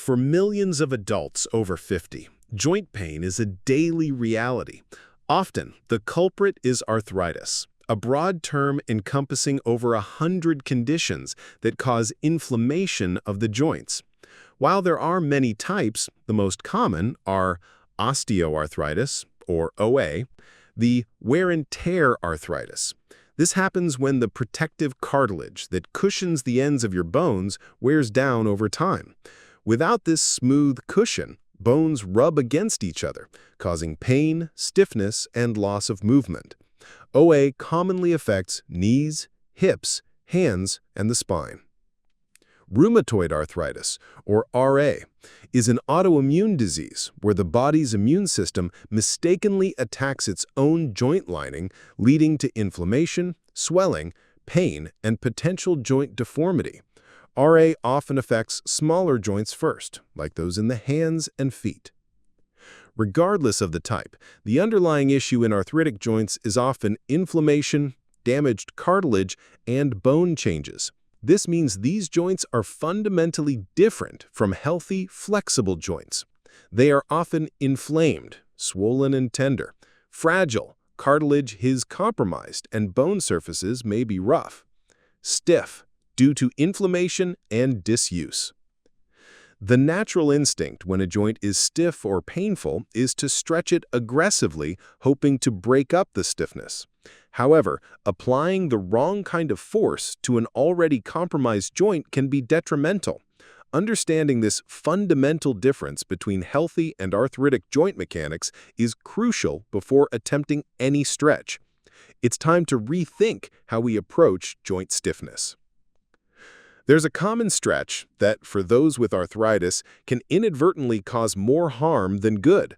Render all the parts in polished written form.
For millions of adults over 50, joint pain is a daily reality. Often, the culprit is arthritis, a broad term encompassing over 100 conditions that cause inflammation of the joints. While there are many types, the most common are osteoarthritis, or OA, the wear and tear arthritis. This happens when the protective cartilage that cushions the ends of your bones wears down over time. Without this smooth cushion, bones rub against each other, causing pain, stiffness, and loss of movement. OA commonly affects knees, hips, hands, and the spine. Rheumatoid arthritis, or RA, is an autoimmune disease where the body's immune system mistakenly attacks its own joint lining, leading to inflammation, swelling, pain, and potential joint deformity. RA often affects smaller joints first, like those in the hands and feet. Regardless of the type, the underlying issue in arthritic joints is often inflammation, damaged cartilage, and bone changes. This means these joints are fundamentally different from healthy, flexible joints. They are often inflamed, swollen and tender, fragile, cartilage is compromised, and bone surfaces may be rough, stiff, due to inflammation and disuse. The natural instinct when a joint is stiff or painful is to stretch it aggressively, hoping to break up the stiffness. However, applying the wrong kind of force to an already compromised joint can be detrimental. Understanding this fundamental difference between healthy and arthritic joint mechanics is crucial before attempting any stretch. It's time to rethink how we approach joint stiffness. There's a common stretch that, for those with arthritis, can inadvertently cause more harm than good.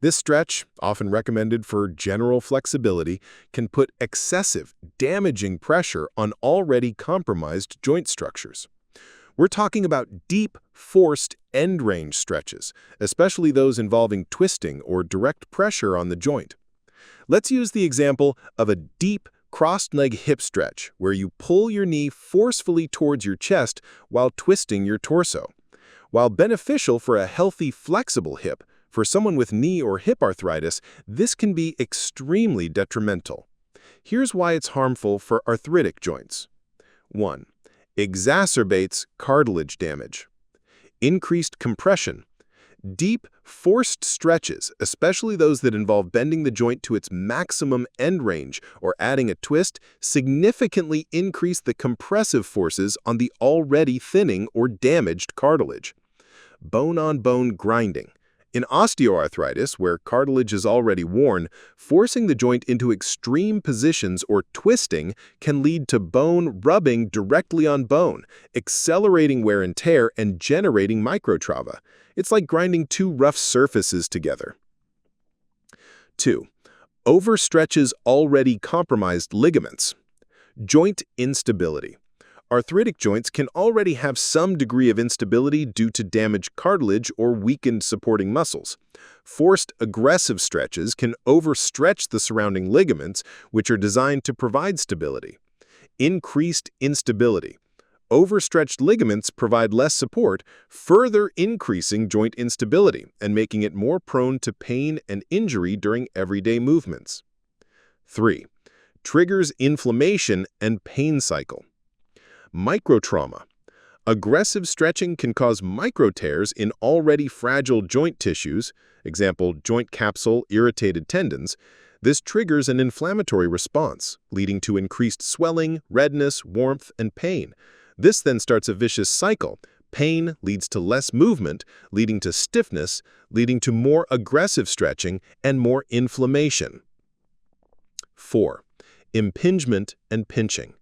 This stretch, often recommended for general flexibility, can put excessive, damaging pressure on already compromised joint structures. We're talking about deep, forced end-range stretches, especially those involving twisting or direct pressure on the joint. Let's use the example of a deep, crossed-leg hip stretch, where you pull your knee forcefully towards your chest while twisting your torso. While beneficial for a healthy, flexible hip, for someone with knee or hip arthritis, this can be extremely detrimental. Here's why it's harmful for arthritic joints. 1. Exacerbates cartilage damage. Increased compression. Deep, forced stretches, especially those that involve bending the joint to its maximum end range or adding a twist, significantly increase the compressive forces on the already thinning or damaged cartilage. Bone-on-bone grinding. In osteoarthritis, where cartilage is already worn, forcing the joint into extreme positions or twisting can lead to bone rubbing directly on bone, accelerating wear and tear and generating microtrauma. It's like grinding two rough surfaces together. 2. Overstretches already compromised ligaments. Joint instability. Arthritic joints can already have some degree of instability due to damaged cartilage or weakened supporting muscles. Forced aggressive stretches can overstretch the surrounding ligaments, which are designed to provide stability. Increased instability. Overstretched ligaments provide less support, further increasing joint instability and making it more prone to pain and injury during everyday movements. 3. Triggers inflammation and pain cycle. Microtrauma. Aggressive stretching can cause microtears in already fragile joint tissues, example, joint capsule, irritated tendons. This triggers an inflammatory response, leading to increased swelling, redness, warmth, and pain. This then starts a vicious cycle. Pain leads to less movement, leading to stiffness, leading to more aggressive stretching and more inflammation. 4. Impingement and pinching.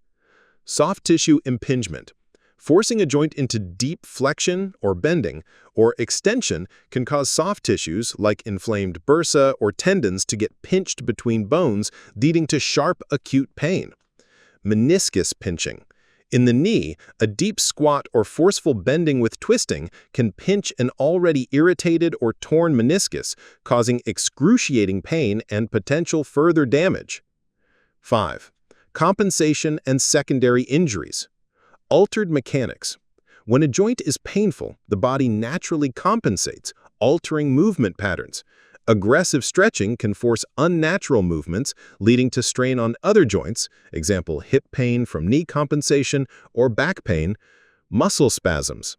Soft tissue impingement. Forcing a joint into deep flexion or bending or extension can cause soft tissues like inflamed bursa or tendons to get pinched between bones, leading to sharp, acute pain. Meniscus pinching. In the knee, a deep squat or forceful bending with twisting can pinch an already irritated or torn meniscus, causing excruciating pain and potential further damage. 5. Compensation and secondary injuries. Altered mechanics. When a joint is painful, the body naturally compensates, altering movement patterns. Aggressive stretching can force unnatural movements, leading to strain on other joints, example hip pain from knee compensation or back pain, muscle spasms.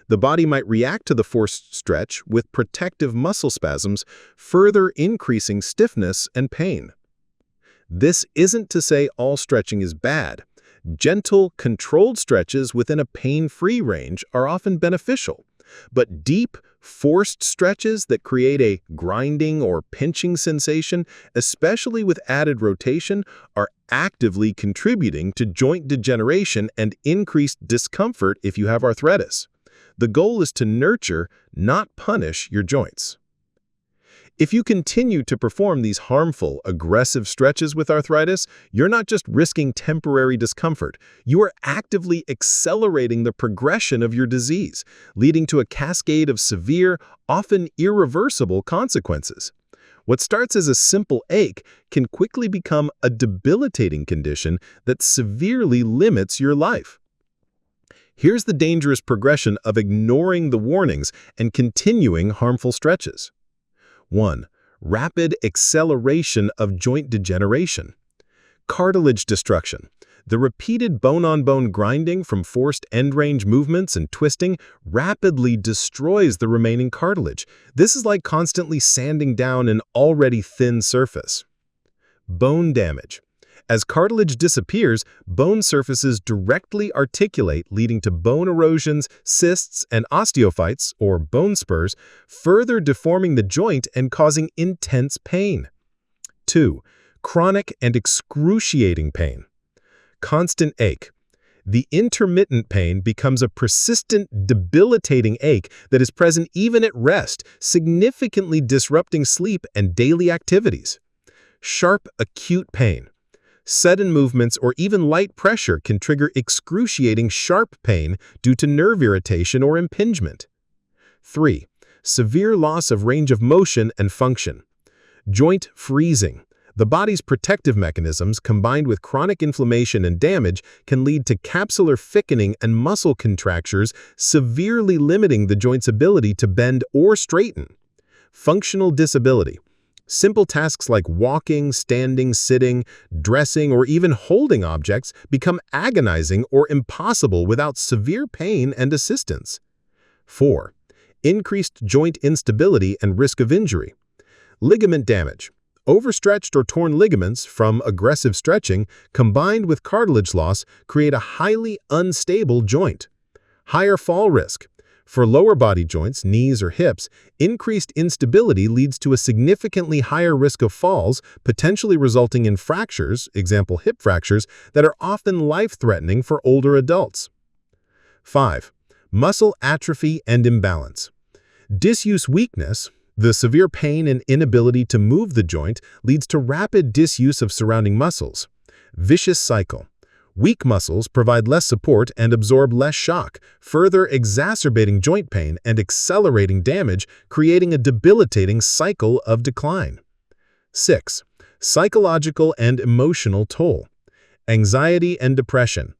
The body might react to the forced stretch with protective muscle spasms, further increasing stiffness and pain. This isn't to say all stretching is bad. Gentle, controlled stretches within a pain-free range are often beneficial, but deep, forced stretches that create a grinding or pinching sensation, especially with added rotation, are actively contributing to joint degeneration and increased discomfort if you have arthritis. The goal is to nurture, not punish, your joints. If you continue to perform these harmful, aggressive stretches with arthritis, you're not just risking temporary discomfort, you are actively accelerating the progression of your disease, leading to a cascade of severe, often irreversible consequences. What starts as a simple ache can quickly become a debilitating condition that severely limits your life. Here's the dangerous progression of ignoring the warnings and continuing harmful stretches. 1. Rapid acceleration of joint degeneration. Cartilage destruction. The repeated bone-on-bone grinding from forced end-range movements and twisting rapidly destroys the remaining cartilage. This is like constantly sanding down an already thin surface. Bone damage. As cartilage disappears, bone surfaces directly articulate, leading to bone erosions, cysts, and osteophytes, or bone spurs, further deforming the joint and causing intense pain. 2. Chronic and excruciating pain. Constant ache. The intermittent pain becomes a persistent, debilitating ache that is present even at rest, significantly disrupting sleep and daily activities. Sharp, acute pain. Sudden movements or even light pressure can trigger excruciating sharp pain due to nerve irritation or impingement. 3. Severe loss of range of motion and function. Joint freezing. The body's protective mechanisms, combined with chronic inflammation and damage, can lead to capsular thickening and muscle contractures, severely limiting the joint's ability to bend or straighten. Functional disability. Simple tasks like walking, standing, sitting, dressing, or even holding objects become agonizing or impossible without severe pain and assistance. 4. Increased joint instability and risk of injury. Ligament damage. Overstretched or torn ligaments from aggressive stretching, combined with cartilage loss, create a highly unstable joint. Higher fall risk. For lower body joints, knees or hips, increased instability leads to a significantly higher risk of falls, potentially resulting in fractures, example hip fractures, that are often life-threatening for older adults. 5. Muscle atrophy and imbalance. Disuse weakness. The severe pain and inability to move the joint leads to rapid disuse of surrounding muscles. Vicious cycle. Weak muscles provide less support and absorb less shock, further exacerbating joint pain and accelerating damage, creating a debilitating cycle of decline. 6. Psychological and emotional toll. Anxiety and depression.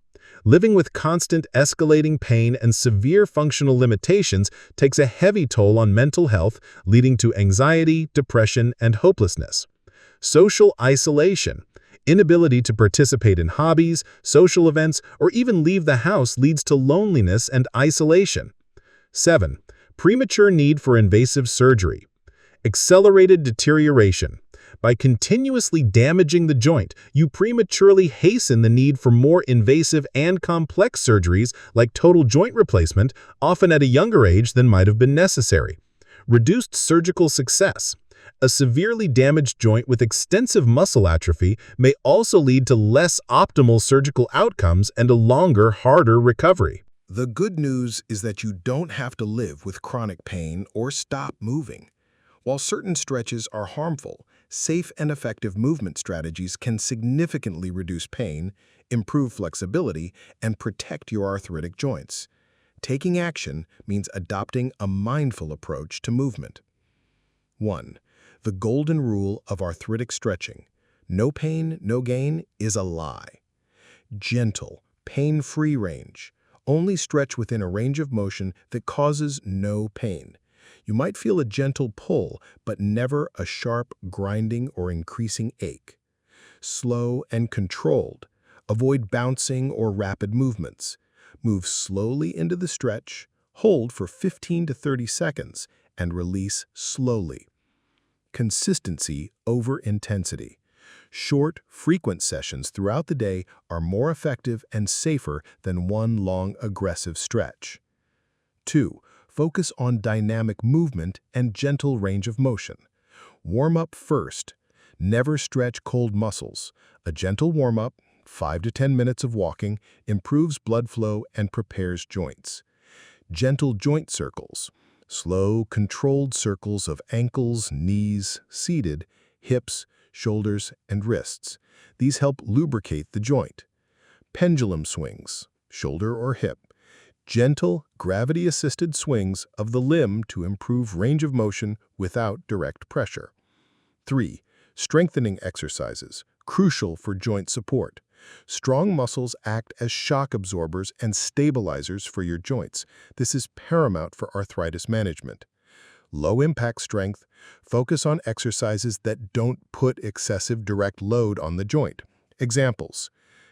Living with constant escalating pain and severe functional limitations takes a heavy toll on mental health, leading to anxiety, depression, and hopelessness. Social isolation. Inability to participate in hobbies, social events, or even leave the house leads to loneliness and isolation. 7. Premature need for invasive surgery. Accelerated deterioration. By continuously damaging the joint, you prematurely hasten the need for more invasive and complex surgeries like total joint replacement, often at a younger age than might have been necessary. Reduced surgical success. A severely damaged joint with extensive muscle atrophy may also lead to less optimal surgical outcomes and a longer, harder recovery. The good news is that you don't have to live with chronic pain or stop moving. While certain stretches are harmful, safe and effective movement strategies can significantly reduce pain, improve flexibility, and protect your arthritic joints. Taking action means adopting a mindful approach to movement. 1. The golden rule of arthritic stretching. No pain, no gain is a lie. Gentle, pain-free range. Only stretch within a range of motion that causes no pain. You might feel a gentle pull, but never a sharp, grinding, or increasing ache. Slow and controlled. Avoid bouncing or rapid movements. Move slowly into the stretch, hold for 15 to 30 seconds, and release slowly. Consistency over intensity. Short, frequent sessions throughout the day are more effective and safer than one long, aggressive stretch. 2. Focus on dynamic movement and gentle range of motion. Warm up first. Never stretch cold muscles. A gentle warm-up, 5 to 10 minutes of walking, improves blood flow and prepares joints. Gentle joint circles. Slow, controlled circles of ankles, knees, seated, hips, shoulders, and wrists. These help lubricate the joint. Pendulum swings, shoulder or hip. Gentle, gravity-assisted swings of the limb to improve range of motion without direct pressure. 3. Strengthening exercises, crucial for joint support. Strong muscles act as shock absorbers and stabilizers for your joints. This is paramount for arthritis management. Low-impact strength, focus on exercises that don't put excessive direct load on the joint. Examples: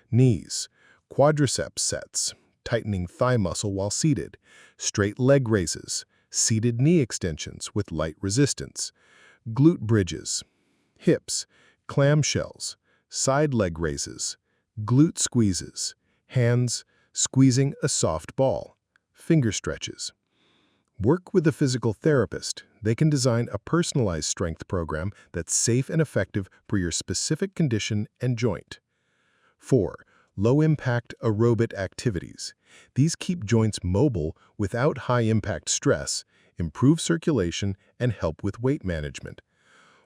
knees, quadriceps sets, tightening thigh muscle while seated, straight leg raises, seated knee extensions with light resistance, glute bridges, hips, clamshells, side leg raises, glute squeezes, hands, squeezing a soft ball, finger stretches. Work with a physical therapist. They can design a personalized strength program that's safe and effective for your specific condition and joint. 4. Low-impact aerobic activities. These keep joints mobile without high-impact stress, improve circulation, and help with weight management.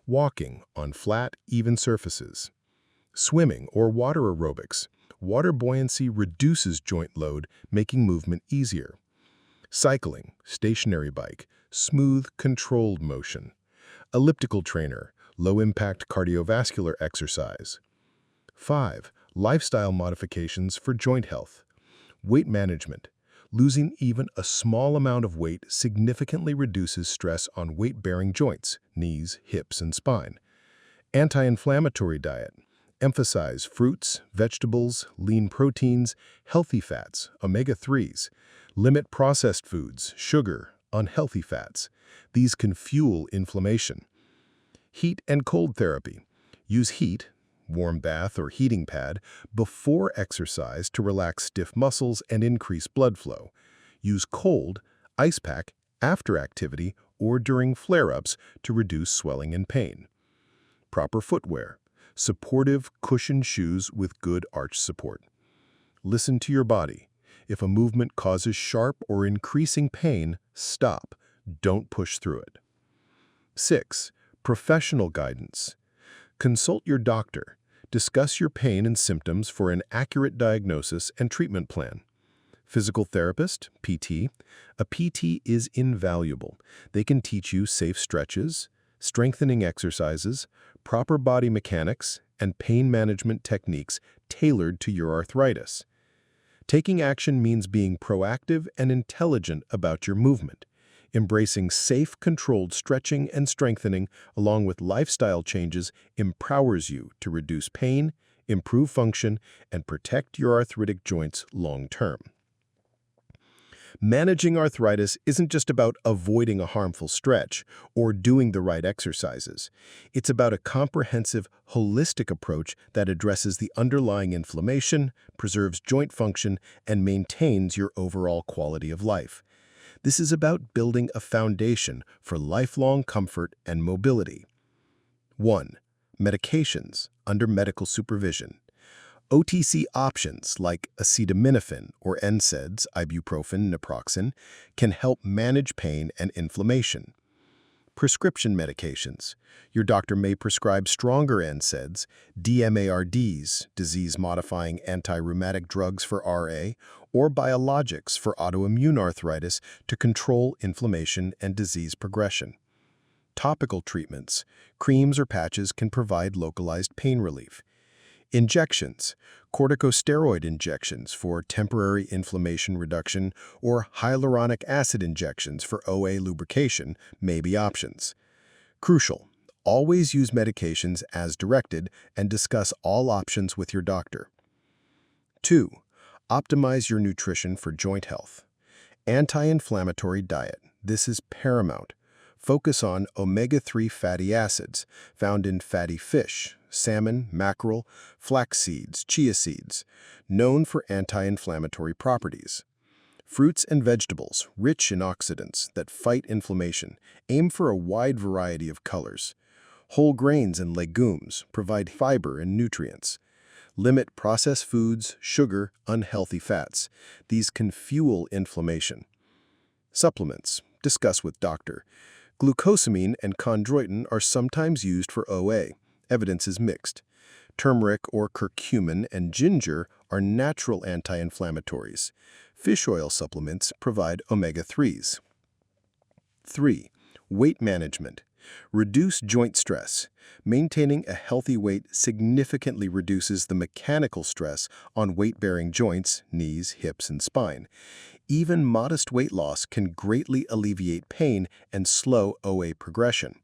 Walking on flat, even surfaces. Swimming or water aerobics. Water buoyancy reduces joint load, making movement easier. Cycling, stationary bike, smooth, controlled motion. Elliptical trainer, low-impact cardiovascular exercise. 5. Lifestyle modifications for joint health. Weight management. Losing even a small amount of weight significantly reduces stress on weight-bearing joints, knees, hips, and spine. Anti-inflammatory diet. Emphasize fruits, vegetables, lean proteins, healthy fats, omega-3s. Limit processed foods, sugar, unhealthy fats. These can fuel inflammation. Heat and cold therapy. Use heat, warm bath or heating pad, before exercise to relax stiff muscles and increase blood flow. Use cold, ice pack, after activity or during flare-ups to reduce swelling and pain. Proper footwear. Supportive, cushioned shoes with good arch support. Listen to your body. If a movement causes sharp or increasing pain, stop. Don't push through it. 6. Professional guidance. Consult your doctor. Discuss your pain and symptoms for an accurate diagnosis and treatment plan. Physical therapist, PT. A PT is invaluable. They can teach you safe stretches, strengthening exercises, proper body mechanics, and pain management techniques tailored to your arthritis. Taking action means being proactive and intelligent about your movement. Embracing safe, controlled stretching and strengthening along with lifestyle changes empowers you to reduce pain, improve function, and protect your arthritic joints long-term. Managing arthritis isn't just about avoiding a harmful stretch or doing the right exercises. It's about a comprehensive, holistic approach that addresses the underlying inflammation, preserves joint function, and maintains your overall quality of life. This is about building a foundation for lifelong comfort and mobility. 1. Medications under medical supervision. OTC options like acetaminophen or NSAIDs, ibuprofen, naproxen, can help manage pain and inflammation. Prescription medications. Your doctor may prescribe stronger NSAIDs, DMARDs, disease-modifying anti-rheumatic drugs for RA, or biologics for autoimmune arthritis to control inflammation and disease progression. Topical treatments. Creams or patches can provide localized pain relief. Injections. Corticosteroid injections for temporary inflammation reduction or hyaluronic acid injections for OA lubrication may be options. Crucial. Always use medications as directed and discuss all options with your doctor. 2. Optimize your nutrition for joint health. Anti-inflammatory diet. This is paramount. Focus on omega-3 fatty acids found in fatty fish, salmon, mackerel, flax seeds, chia seeds, known for anti-inflammatory properties. Fruits and vegetables, rich in oxidants that fight inflammation, aim for a wide variety of colors. Whole grains and legumes provide fiber and nutrients. Limit processed foods, sugar, unhealthy fats. These can fuel inflammation. Supplements. Discuss with doctor. Glucosamine and chondroitin are sometimes used for OA. Evidence is mixed. Turmeric or curcumin and ginger are natural anti-inflammatories. Fish oil supplements provide omega-3s. 3. Weight management. Reduce joint stress. Maintaining a healthy weight significantly reduces the mechanical stress on weight-bearing joints, knees, hips, and spine. Even modest weight loss can greatly alleviate pain and slow OA progression.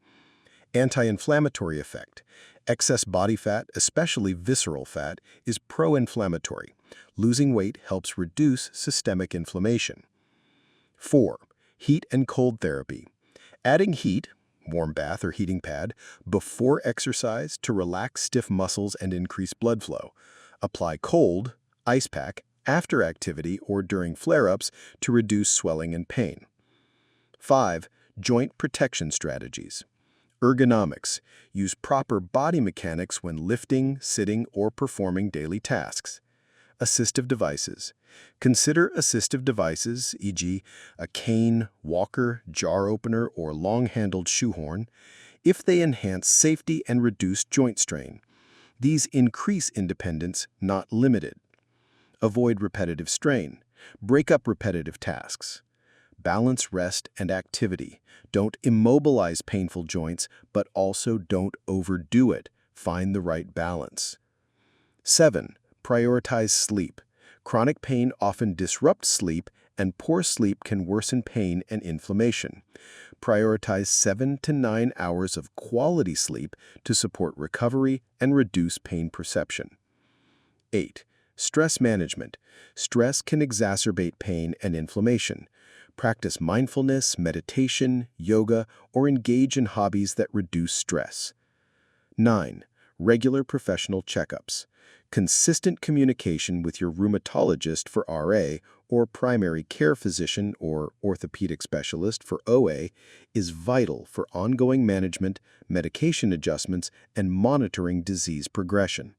Anti-inflammatory effect. Excess body fat, especially visceral fat, is pro-inflammatory. Losing weight helps reduce systemic inflammation. 4. Heat and cold therapy. Adding heat, warm bath or heating pad, before exercise to relax stiff muscles and increase blood flow. Apply cold, ice pack, after activity or during flare-ups to reduce swelling and pain. 5. Joint protection strategies. Ergonomics. Use proper body mechanics when lifting, sitting, or performing daily tasks. Assistive devices. Consider assistive devices, e.g., a cane, walker, jar opener, or long-handled shoehorn, if they enhance safety and reduce joint strain. These increase independence, not limit it. Avoid repetitive strain. Break up repetitive tasks. Balance rest and activity. Don't immobilize painful joints, but also don't overdo it. Find the right balance. 7. Prioritize sleep. Chronic pain often disrupts sleep, and poor sleep can worsen pain and inflammation. Prioritize 7 to 9 hours of quality sleep to support recovery and reduce pain perception. 8. Stress management. Stress can exacerbate pain and inflammation. Practice mindfulness, meditation, yoga, or engage in hobbies that reduce stress. 9. Regular professional checkups. Consistent communication with your rheumatologist for RA or primary care physician or orthopedic specialist for OA is vital for ongoing management, medication adjustments, and monitoring disease progression.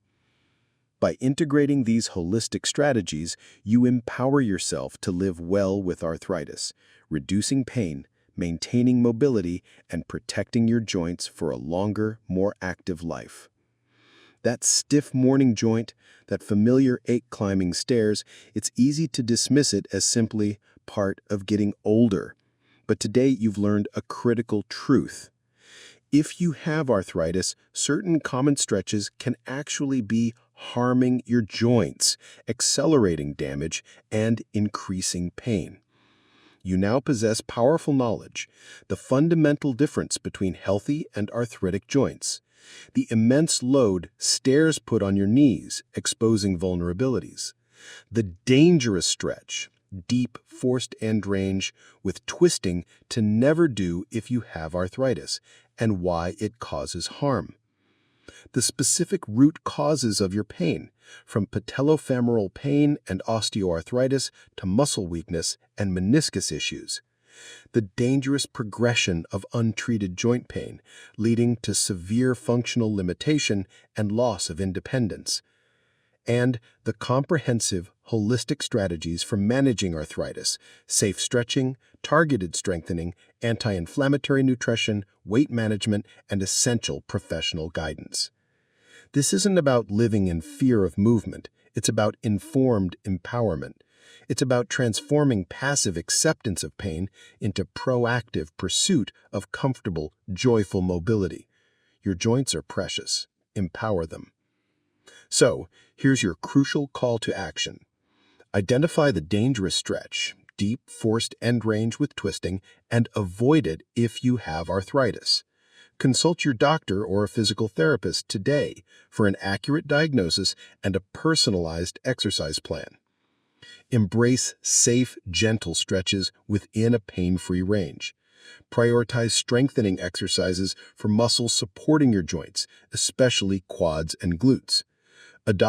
By integrating these holistic strategies, you empower yourself to live well with arthritis, reducing pain, maintaining mobility, and protecting your joints for a longer, more active life. That stiff morning joint, that familiar ache climbing stairs, it's easy to dismiss it as simply part of getting older. But today you've learned a critical truth. If you have arthritis, certain common stretches can actually be harming your joints, accelerating damage, and increasing pain. You now possess powerful knowledge, the fundamental difference between healthy and arthritic joints. The immense load stairs put on your knees, exposing vulnerabilities. The dangerous stretch, deep forced end range with twisting to never do if you have arthritis, and why it causes harm. The specific root causes of your pain, from patellofemoral pain and osteoarthritis to muscle weakness and meniscus issues. The dangerous progression of untreated joint pain, leading to severe functional limitation and loss of independence. And the comprehensive, holistic strategies for managing arthritis, safe stretching, targeted strengthening, anti-inflammatory nutrition, weight management, and essential professional guidance. This isn't about living in fear of movement. It's about informed empowerment. It's about transforming passive acceptance of pain into proactive pursuit of comfortable, joyful mobility. Your joints are precious. Empower them. So, here's your crucial call to action. Identify the dangerous stretch, deep, forced end range with twisting, and avoid it if you have arthritis. Consult your doctor or a physical therapist today for an accurate diagnosis and a personalized exercise plan. Embrace safe, gentle stretches within a pain-free range. Prioritize strengthening exercises for muscles supporting your joints, especially quads and glutes. Adopt